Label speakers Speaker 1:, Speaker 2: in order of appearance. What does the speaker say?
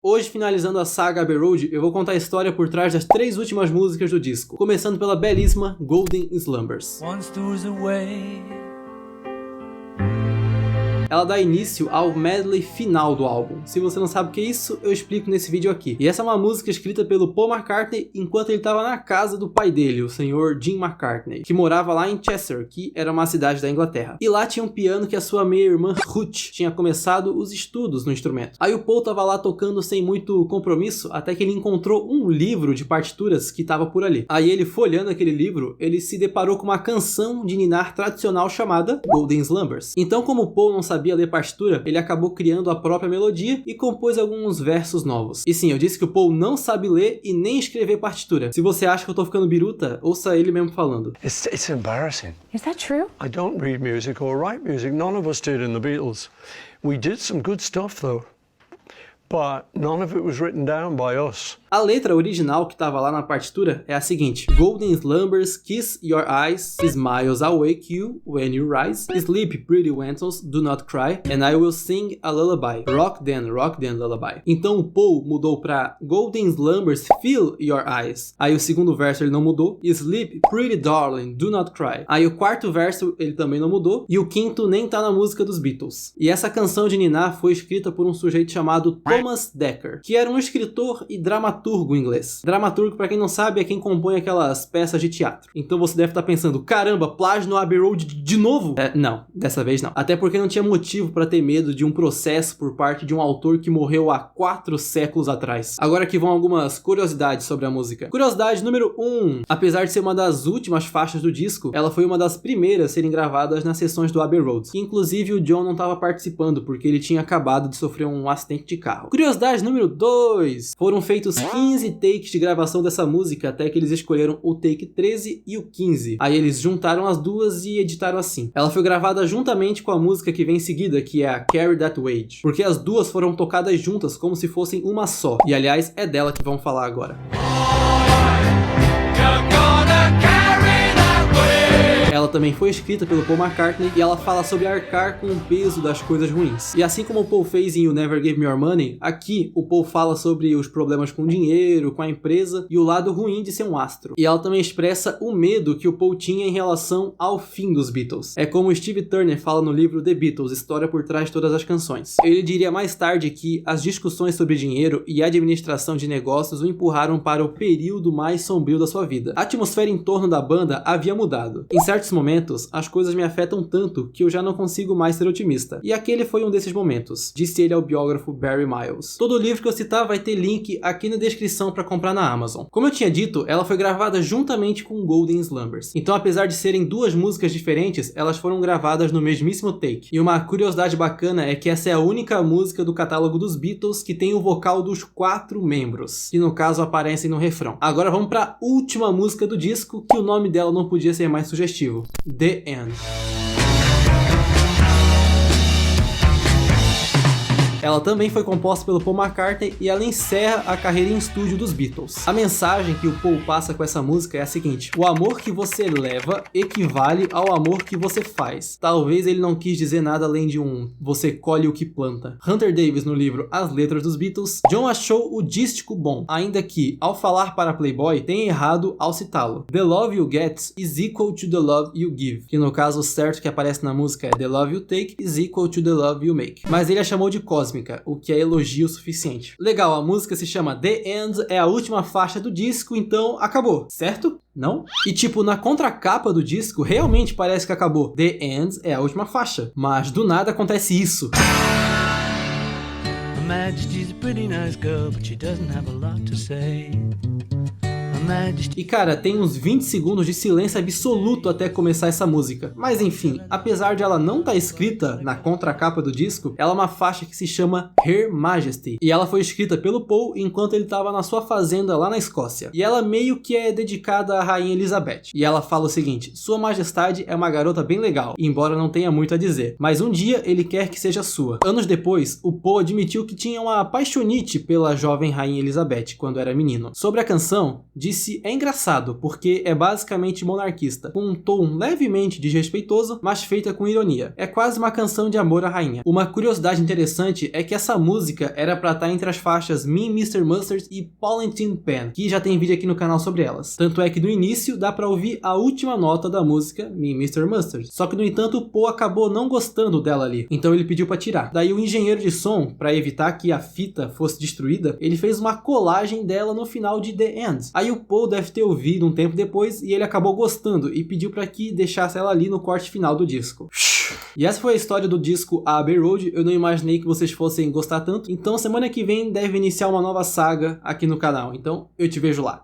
Speaker 1: Hoje, finalizando a saga Abbey Road, eu vou contar a história por trás das 3 últimas músicas do disco, começando pela belíssima Golden Slumbers. Ela dá início ao medley final do álbum. Se você não sabe o que é isso, eu explico nesse vídeo aqui. E essa é uma música escrita pelo Paul McCartney enquanto ele estava na casa do pai dele, o senhor Jim McCartney, que morava lá em Chester, que era uma cidade da Inglaterra. E lá tinha um piano que a sua meia-irmã Ruth tinha começado os estudos no instrumento. Aí o Paul estava lá tocando sem muito compromisso, até que ele encontrou um livro de partituras que estava por ali. Aí ele, folheando aquele livro, ele se deparou com uma canção de ninar tradicional chamada Golden Slumbers. Então, como o Paul não sabia ler partitura, ele acabou criando a própria melodia e compôs alguns versos novos. E sim, eu disse que o Paul não sabe ler e nem escrever partitura. Se você acha que eu tô ficando biruta, ouça ele mesmo falando.
Speaker 2: It's embarrassing.
Speaker 3: Is that true?
Speaker 2: I don't read music or write music. None of us did in the Beatles. We did some good stuff though. But none of it was written down by us.
Speaker 1: A letra original que estava lá na partitura é a seguinte: Golden slumbers kiss your eyes, smiles awake you when you rise, sleep pretty lentils, do not cry, and I will sing a lullaby, rock then lullaby. Então o Paul mudou pra Golden slumbers fill your eyes. Aí o segundo verso ele não mudou, sleep pretty darling, do not cry. Aí o quarto verso ele também não mudou, e o quinto nem tá na música dos Beatles. E essa canção de ninar foi escrita por um sujeito chamado Thomas Dekker, que era um escritor e dramaturgo inglês. Dramaturgo, pra quem não sabe, é quem compõe aquelas peças de teatro. Então você deve estar pensando, caramba, plágio no Abbey Road de novo? Não, dessa vez não. Até porque não tinha motivo pra ter medo de um processo por parte de um autor que morreu há 4 séculos atrás. Agora aqui vão algumas curiosidades sobre a música. Curiosidade número 1. Apesar de ser uma das últimas faixas do disco, ela foi uma das primeiras a serem gravadas nas sessões do Abbey Road. Inclusive o John não estava participando porque ele tinha acabado de sofrer um acidente de carro. Curiosidade número 2. Foram feitos 15 takes de gravação dessa música até que eles escolheram o take 13 e o 15. Aí eles juntaram as duas e editaram assim. Ela foi gravada juntamente com a música que vem em seguida, que é a Carry That Weight, porque as duas foram tocadas juntas como se fossem uma só. E aliás, é dela que vamos falar agora. Ela também foi escrita pelo Paul McCartney e ela fala sobre arcar com o peso das coisas ruins. E assim como o Paul fez em You Never Gave Me Your Money, aqui o Paul fala sobre os problemas com o dinheiro, com a empresa e o lado ruim de ser um astro. E ela também expressa o medo que o Paul tinha em relação ao fim dos Beatles. É como Steve Turner fala no livro The Beatles, História por Trás de Todas as Canções. Ele diria mais tarde que as discussões sobre dinheiro e administração de negócios o empurraram para o período mais sombrio da sua vida. A atmosfera em torno da banda havia mudado. Em certos momentos, as coisas me afetam tanto que eu já não consigo mais ser otimista. E aquele foi um desses momentos, disse ele ao biógrafo Barry Miles. Todo o livro que eu citar vai ter link aqui na descrição para comprar na Amazon. Como eu tinha dito, ela foi gravada juntamente com Golden Slumbers. Então, apesar de serem 2 músicas diferentes, elas foram gravadas no mesmíssimo take. E uma curiosidade bacana é que essa é a única música do catálogo dos Beatles que tem o vocal dos 4 membros, que no caso aparecem no refrão. Agora vamos para a última música do disco, que o nome dela não podia ser mais sugestivo. The End. Ela também foi composta pelo Paul McCartney e ela encerra a carreira em estúdio dos Beatles. A mensagem que o Paul passa com essa música é a seguinte: o amor que você leva equivale ao amor que você faz. Talvez ele não quis dizer nada além de você colhe o que planta. Hunter Davis, no livro As Letras dos Beatles, John achou o dístico bom, ainda que, ao falar para Playboy, tenha errado ao citá-lo. The love you get is equal to the love you give, que no caso o certo que aparece na música é The love you take is equal to the love you make. Mas ele a chamou de cósmica, o que é elogio suficiente. Legal, a música se chama The End, é a última faixa do disco, então acabou, certo? Não? E tipo, na contracapa do disco, realmente parece que acabou. The End é a última faixa, mas do nada acontece isso. Her Majesty's a pretty nice girl, but she doesn't have a lot to say. E cara, tem uns 20 segundos de silêncio absoluto até começar essa música. Mas enfim, apesar de ela não estar escrita na contracapa do disco, ela é uma faixa que se chama Her Majesty. E ela foi escrita pelo Paul enquanto ele estava na sua fazenda lá na Escócia. E ela meio que é dedicada à Rainha Elizabeth. E ela fala o seguinte: Sua Majestade é uma garota bem legal, embora não tenha muito a dizer, mas um dia ele quer que seja sua. Anos depois, o Paul admitiu que tinha uma paixonite pela jovem Rainha Elizabeth quando era menino. Sobre a canção, diz disse é engraçado, porque é basicamente monarquista, com um tom levemente desrespeitoso, mas feita com ironia. É quase uma canção de amor à rainha. Uma curiosidade interessante é que essa música era pra estar entre as faixas Me, Mr. Mustard e Pollen Tin Pan, que já tem vídeo aqui no canal sobre elas. Tanto é que no início dá pra ouvir a última nota da música Me, Mr. Mustard. Só que no entanto o Paul acabou não gostando dela ali, então ele pediu pra tirar. Daí o engenheiro de som, pra evitar que a fita fosse destruída, ele fez uma colagem dela no final de The End. Aí o Paul deve ter ouvido um tempo depois e ele acabou gostando e pediu pra que deixasse ela ali no corte final do disco. E essa foi a história do disco Abbey Road. Eu não imaginei que vocês fossem gostar tanto, então semana que vem deve iniciar uma nova saga aqui no canal, então eu te vejo lá.